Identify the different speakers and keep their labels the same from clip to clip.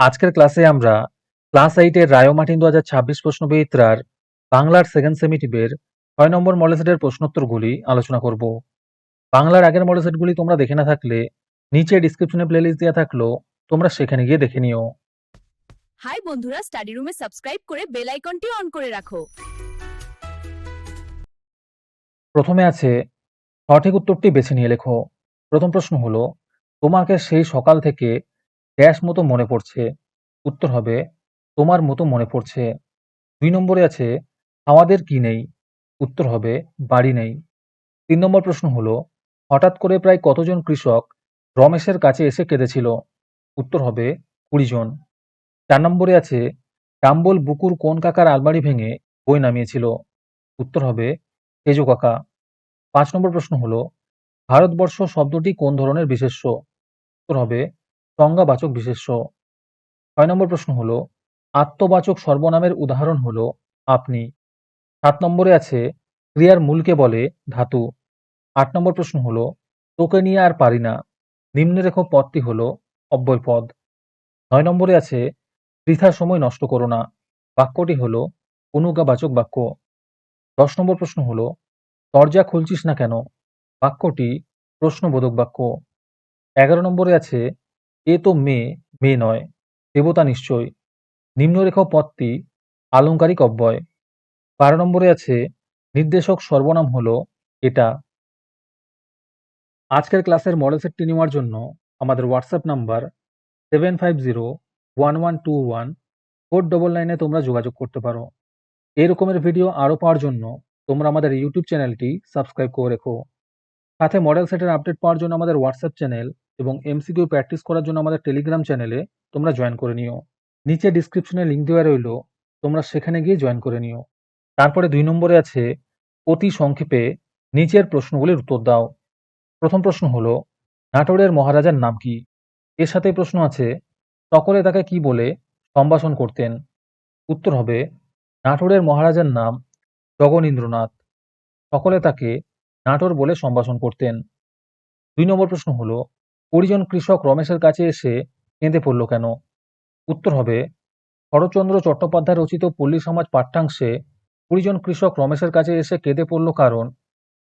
Speaker 1: আজকের ক্লাসে আমরা ক্লাস 8 এর রায়োমার্টিন 2026 প্রশ্নবিচিত্রার বাংলার সেকেন্ড সেমিটিভের 6 নম্বর মডেল সেটের প্রশ্নোত্তরগুলি আলোচনা করব। বাংলার আগের মডেল সেটগুলি তোমরা দেখে না থাকলে নিচে ডিসক্রিপশনে প্লেলিস্ট দেওয়া থাকলো, তোমরা সেখানে গিয়ে দেখে নিও।
Speaker 2: হাই বন্ধুরা, স্টাডি রুমে সাবস্ক্রাইব করে বেল আইকনটি অন করে রাখো।
Speaker 1: প্রথমে আছে সঠিক উত্তরটি বেছে নিয়ে লেখো। প্রথম প্রশ্ন হলো, তোমাকে সেই সকাল থেকে ড্যাশ মতো মনে পড়ছে। উত্তর হবে তোমার মতো মনে পড়ছে। 2 নম্বরে আছে আমাদের কি নেই। উত্তর হবে বাড়ি নেই। 3 নম্বর প্রশ্ন হলো, হঠাৎ করে প্রায় কতজন কৃষক রমেশের কাছে এসে কেঁদেছিল। উত্তর হবে 20 জন। 4 নম্বরে আছে ডাম্বল বুকুর কোন কাকার আলমারি ভেঙে বই নামিয়েছিল। উত্তর হবে তেজু কাকা। 5 নম্বর প্রশ্ন হলো, ভারতবর্ষ শব্দটি কোন ধরনের বিশেষ্য। উত্তর হবে সংজ্ঞাবাচক বিশেষ্য। 6 নম্বর প্রশ্ন হলো, আত্মবাচক সর্বনামের উদাহরণ হলো আপনি। 7 নম্বরে আছে ক্রিয়ার মূলকে বলে ধাতু। 8 নম্বর প্রশ্ন হলো, তোকে নিয়ে আর পারি না। নিম্নরেখ পদটি হলো অব্যয় পদ। 9 নম্বরে আছে বৃথা সময় নষ্ট করো না। বাক্যটি হলো অনুজ্ঞাবাচক বাক্য। 10 নম্বর প্রশ্ন হলো, দরজা খুলছিস না কেন। বাক্যটি প্রশ্নবোধক বাক্য। 11 নম্বরে আছে এ তো মেয়ে, মেয়ে নয়, দেবতা নিশ্চয়। নিম্নরেখ পদটি আলংকারিক অব্যয়। 12 নম্বরে আছে নির্দেশক সর্বনাম হলো এটা। আজকের ক্লাসের মডেল সেটটি নেওয়ার জন্য আমাদের হোয়াটসঅ্যাপ নাম্বার 7501121499 তোমরা যোগাযোগ করতে পারো। এই রকমের ভিডিও আরও পাওয়ার জন্য তোমরা আমাদের ইউটিউব চ্যানেলটি সাবস্ক্রাইব করে রেখো। সাথে মডেল সেটের আপডেট পাওয়ার জন্য আমাদের হোয়াটসঅ্যাপ চ্যানেল এবং এমসিকিউ প্র্যাকটিস করার জন্য আমাদের টেলিগ্রাম চ্যানেলে তোমরা জয়েন করে নিও। নিচে ডিসক্রিপশনে লিঙ্ক দেওয়া রইলো, তোমরা সেখানে গিয়ে জয়েন করে নিও। তারপরে 2 নম্বরে আছে অতি সংক্ষেপে নিচের প্রশ্নগুলির উত্তর দাও। প্রথম প্রশ্ন হলো, নাটোরের মহারাজার নাম কি। এর সাথে প্রশ্ন আছে সকলে তাকে কি বলে সম্ভাষণ করতেন। উত্তর হবে নাটোরের মহারাজার নাম জগনীন্দ্রনাথ। সকলে তাকে নাটোর বলে সম্ভাষণ করতেন। 2 নম্বর প্রশ্ন হলো, পরিজন কৃষক রমেশের কাছে এসে কেঁদে পড়ল কেন। উত্তর হবে শরৎচন্দ্র চট্টোপাধ্যায় রচিত পল্লী সমাজ পাঠ্যাংশে পরিজন কৃষক রমেশের কাছে এসে কেঁদে পড়ল কারণ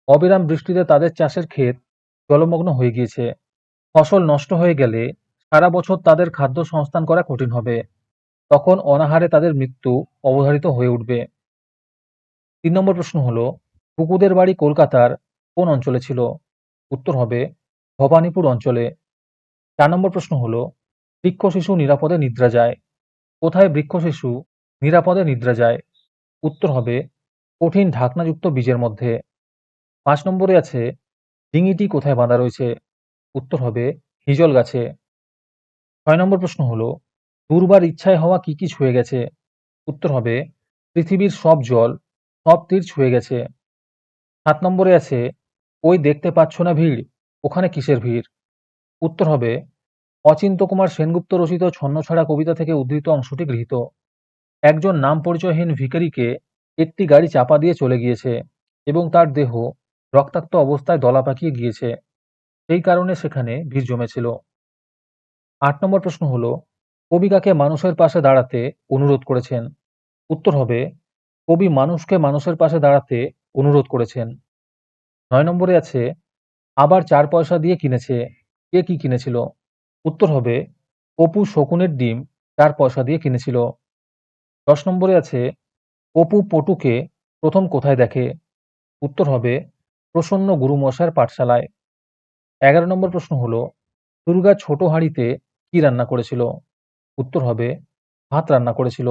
Speaker 1: অবিরাম বৃষ্টিতে তাদের চাষের ক্ষেত জলমগ্ন হয়ে গিয়েছে। ফসল নষ্ট হয়ে গেলে সারা বছর তাদের খাদ্য সংস্থান করা কঠিন হবে। তখন অনাহারে তাদের মৃত্যু অবধারিত হয়ে উঠবে। 3 নম্বর প্রশ্ন হলো, কুকুদের বাড়ি কলকাতার কোন অঞ্চলে ছিল। উত্তর হবে ভবানীপুর অঞ্চলে। 4 নম্বর প্রশ্ন হলো, বৃক্ষ শিশু নিরাপদে নিদ্রা যায়। কোথায় বৃক্ষ শিশু নিরাপদে নিদ্রা যায়। উত্তর হবে কঠিন ঢাকনাযুক্ত বীজের মধ্যে। 5 নম্বরে আছে ডিঙিটি কোথায় বাঁধা রয়েছে। উত্তর হবে হিজল গাছে। 6 নম্বর প্রশ্ন হলো, দুর্বার ইচ্ছায় হওয়া কি কি ছুঁয়ে গেছে। উত্তর হবে পৃথিবীর সব জল, সব তীর ছুঁয়ে গেছে। 7 নম্বরে আছে ওই দেখতে পাচ্ছ না ভিড়, ওখানে কিসের ভিড়। উত্তর হবে অচিন্ত্য কুমার সেনগুপ্ত রচিত ছন্নছাড়া কবিতা থেকে উদ্ধৃত অংশটি গৃহীত। একজন নাম পরিচয়হীন ভিখারিকে একটি গাড়ি চাপা দিয়ে চলে গিয়েছে এবং তার দেহ রক্তাক্ত অবস্থায় দলা পাকিয়ে গিয়েছে, সেই কারণে সেখানে ভিড় জমেছিল। 8 নম্বর প্রশ্ন হলো, কবি কাকে মানুষের পাশে দাঁড়াতে অনুরোধ করেছেন। উত্তর হবে কবি মানুষকে মানুষের পাশে দাঁড়াতে অনুরোধ করেছেন। 9 নম্বরে আছে আবার 4 পয়সা দিয়ে কিনেছে, কে কি কিনেছিল। উত্তর হবে অপু শকুনের ডিম 4 পয়সা দিয়ে কিনেছিল। 10 নম্বরে আছে অপু পটুকে প্রথম কোথায় দেখে। উত্তর হবে প্রসন্ন গুরুমশায়ের পাঠশালায়। 11 নম্বর প্রশ্ন হলো, দুর্গা ছোট হাঁড়িতে কি রান্না করেছিল। উত্তর হবে ভাত রান্না করেছিল।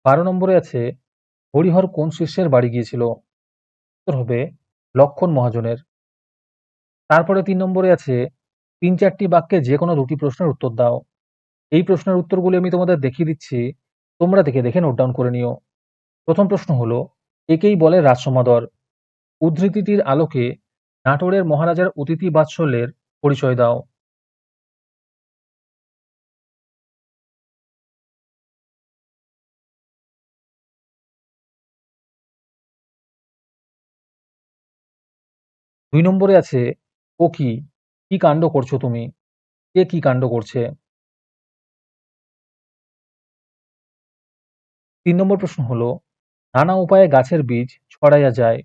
Speaker 1: 12 নম্বরে আছে হরিহর কোন শিষ্যের বাড়ি গিয়েছিল। উত্তর হবে লক্ষণ মহাজনের। তারপরে 3 নম্বরে আছে 3-4টি বাক্যে যে কোনো দুটি প্রশ্নের উত্তর দাও। এই প্রশ্নের উত্তরগুলি আমি তোমাদের দেখিয়ে দিচ্ছি, তোমরা দেখে দেখে নোট ডাউন করে নিও। প্রথম প্রশ্ন হলো, একেই বলে রাজসমাদর। উদ্ধৃতিটির আলোকে নাটোরের মহারাজার অতিথি বাৎসল্যের পরিচয় দাও। 2 নম্বরে আছে ও কি, কি কাণ্ড করছো তুমি, কে কি কাণ্ড করছে। 3 নম্বর প্রশ্ন হলো, নানা উপায়ে গাছের বীজ ছড়াইয়া যায়।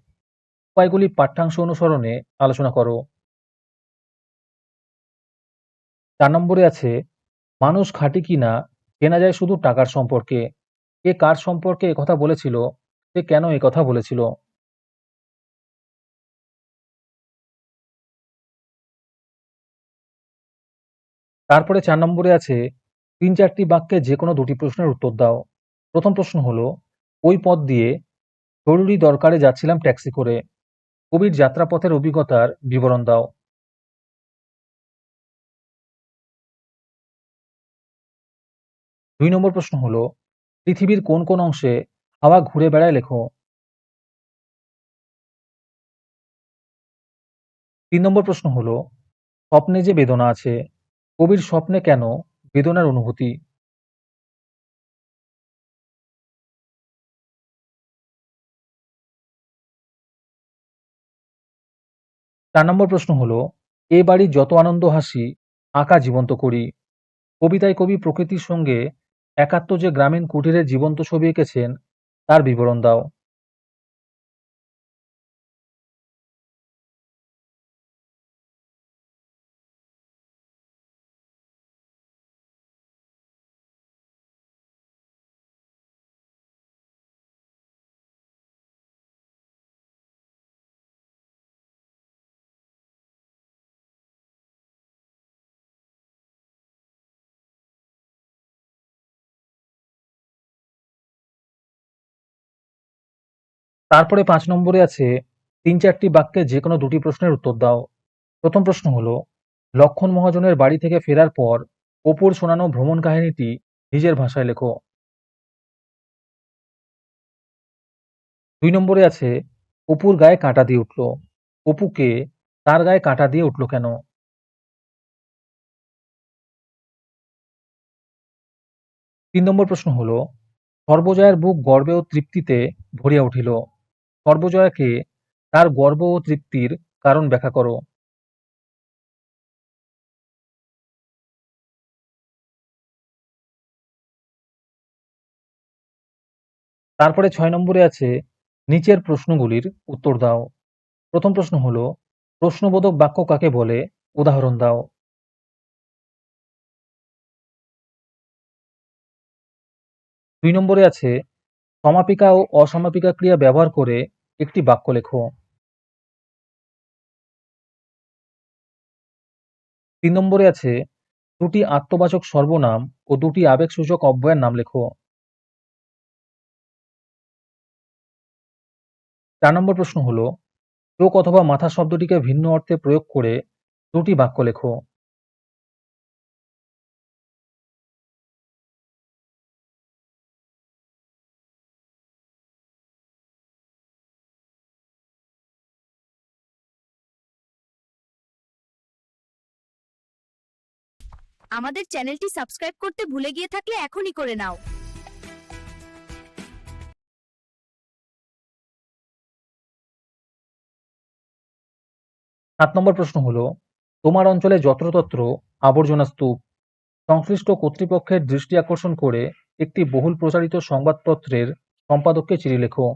Speaker 1: উপায়গুলি পাঠ্যাংশ অনুসরণে আলোচনা করো। 4 নম্বরে আছে, মানুষ খাঁটি কিনা চেনা যায় শুধু টাকার সম্পর্কে। কে কার সম্পর্কে একথা বলেছিল, সে কেন একথা বলেছিল। তারপরে 4 নম্বরে আছে, 3-4টি বাক্যে যে কোনো 2টি প্রশ্নের উত্তর দাও। প্রথম প্রশ্ন হলো, ওই পথ দিয়ে জরুরি দরকারে যাচ্ছিলাম ট্যাক্সি করে। কবির যাত্রাপথের অভিজ্ঞতার বিবরণ দাও। 2 নম্বর প্রশ্ন হলো, পৃথিবীর কোন কোন অংশে হাওয়া ঘুরে বেড়ায় লেখো। 3 নম্বর প্রশ্ন হলো, স্বপ্নে যে বেদনা আছে, কবির স্বপ্নে কেন বেদনার অনুভূতি। 4 নম্বর প্রশ্ন হলো, এ বাড়ির যত আনন্দ হাসি আঁকা জীবন্ত করি। কবিতায় কবি প্রকৃতির সঙ্গে একাত্ম যে গ্রামীণ কুটিরের জীবন্ত ছবি এঁকেছেন তার বিবরণ দাও। তারপরে 5 নম্বরে আছে, 3-4টি বাক্যে যে কোনো 2টি প্রশ্নের উত্তর দাও। প্রথম প্রশ্ন হলো, লক্ষণ মহাজনের বাড়ি থেকে ফেরার পর অপুর শোনানো ভ্রমণ কাহিনীটি নিজের ভাষায় লেখো। 2 নম্বরে আছে, অপুর গায়ে কাঁটা দিয়ে উঠল। অপুকে তার গায়ে কাঁটা দিয়ে উঠল কেন। 3 নম্বর প্রশ্ন হলো, সর্বজয়ার বুক গর্বে ও তৃপ্তিতে ভরিয়া উঠিল। সর্বজয়াকে তার গর্ব ও তৃপ্তির কারণ ব্যাখ্যা করো। তারপরে 6 নম্বরে আছে, নিচের প্রশ্নগুলির উত্তর দাও। প্রথম প্রশ্ন হলো, প্রশ্নবোধক বাক্য কাকে বলে, উদাহরণ দাও। 2 নম্বরে আছে, সমাপিকা ও অসমাপিকা ক্রিয়া ব্যবহার করে একটি বাক্য লেখো। 3 নম্বরে আছে, দুটি আত্মবাচক সর্বনাম ও দুটি আবেগসূচক অব্যয়ের নাম লেখো। 4 নম্বর প্রশ্ন হলো, চোখ অথবা মাথা শব্দটিকে ভিন্ন অর্থে প্রয়োগ করে দুটি বাক্য লেখো।
Speaker 2: আমাদের চ্যানেলটি সাবস্ক্রাইব করতে ভুলে গিয়ে থাকলে এখনই করে নাও।
Speaker 1: 7 নম্বর প্রশ্ন হলো, তোমার অঞ্চলে যত্রতত্র আবর্জনা স্তূপ। সংশ্লিষ্ট কর্তৃপক্ষের দৃষ্টি আকর্ষণ করে একটি বহুল প্রচারিত সংবাদপত্রের সম্পাদককে চিঠি লেখো।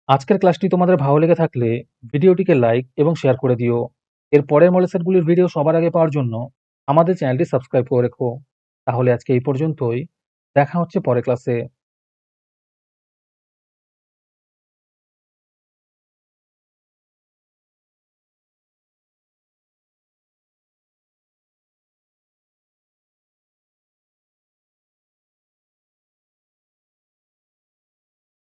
Speaker 1: আজকের ক্লাসটি তোমাদের ভালো লেগে থাকলে ভিডিওটিকে লাইক এবং শেয়ার করে দিও। এর পরের মডেল সেটগুলির ভিডিও সবার আগে পাওয়ার জন্য আমাদের চ্যানেলটি সাবস্ক্রাইব করে রেখো। তাহলে আজকে এই পর্যন্তই। দেখা হচ্ছে পরের ক্লাসে।